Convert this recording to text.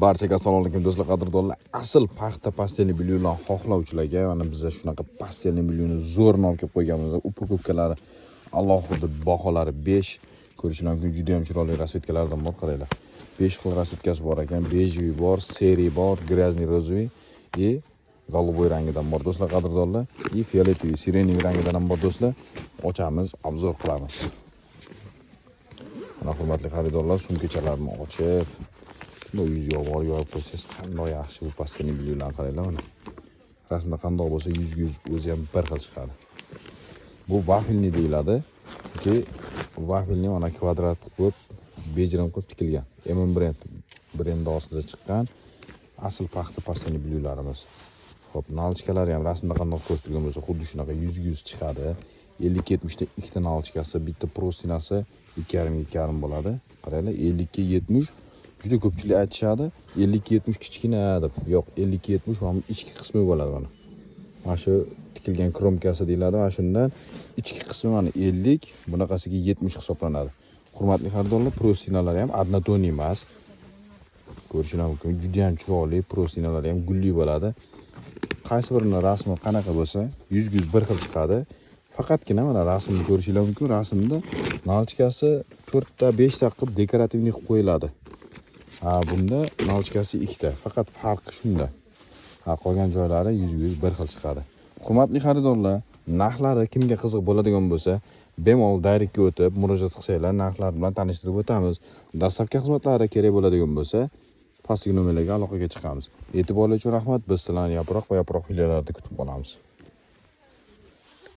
Barchaga assalomu alaykum do'stlar, qadrdonlar. Asl paxta pastelni bilyonlar xohlovchilarga mana biz shunaqqa pastelni bilyoni zo'r nom kelib qo'yganmiz. Upakovkalari alohida baholari 5. Ko'rishingiz mumkin, juda ham chiroyli rasvetkalardan bor, qaranglar. 5 xil rasvetkasi bor ekan. Bejviy bor, seri bor, grazniy rozvoy и голубой rangidan bor do'stlar, qadrdonlar. И fioletoviy, sireniy rangidan ham bor do'stlar. Ochamiz, obzor qilamiz. Mana hurmatli xaridorlar, sumkachalarni ochib bu yuzga yoyib qo'ysangiz qanday yaxshi bu pastelni bilyonlarni qaranglar mana. Rasmda qanday bo'lsa yuz o'zi ham bir xil chiqadi. Bu vafelni deyiladi. Chunki vafelni mana kvadrat qilib, bejram qilib tikilgan. Brend ostida chiqqan asl paxta pastelni bilyonlarimiz. Xo'p, nalchkalari ham rasmda qanday ko'rsatilgan bo'lsa, xuddi shunaqa yuz chiqadi. 50-70 ta ikkita nalchkasi, bitta prostinasi 2,5 bo'ladi. Qaranglar, 50-70 juda ko'pchilik aytishadi 50-70 kichkina deb. Yo'q, 50-70 mana ichki qismi bo'ladi mana. Mana shu tikilgan kromkasi deyiladi. Mana shundan ichki qismi mana 50, bunaqasiga 70 hisoblanadi. Hurmatli xaridorlar, prostinalari ham однотонный emas. Ko'rishingiz mumkin, juda ham chiroyli, prostinalari ham gulli bo'ladi. Qaysi birini rasmi qanaqa bo'lsa, yuz bir xil chiqadi. Faqatgina mana rasmni ko'rishingiz mumkin. Rasmda nalchkasi 4 ta 5 ta qilib dekorativni qilib qo'yiladi. Bunda nalchkasi 2 ta. Faqat farqi shunda. Qolgan joylari yuz bir xil chiqadi. Hurmatli xaridorlar, narxlari kimga qiziq bo'ladigan bo'lsa, bemalol direktga o'tib murojaat qilsanglar, narxlar bilan tanishtirib o'tamiz. Dastlabki xizmatlari kerak bo'ladigan bo'lsa, pastki nomerlarga aloqaga chiqamiz. E'tiborlar uchun rahmat. Biz sizlarni yaproq va yaproq videolarda kutib qolamiz.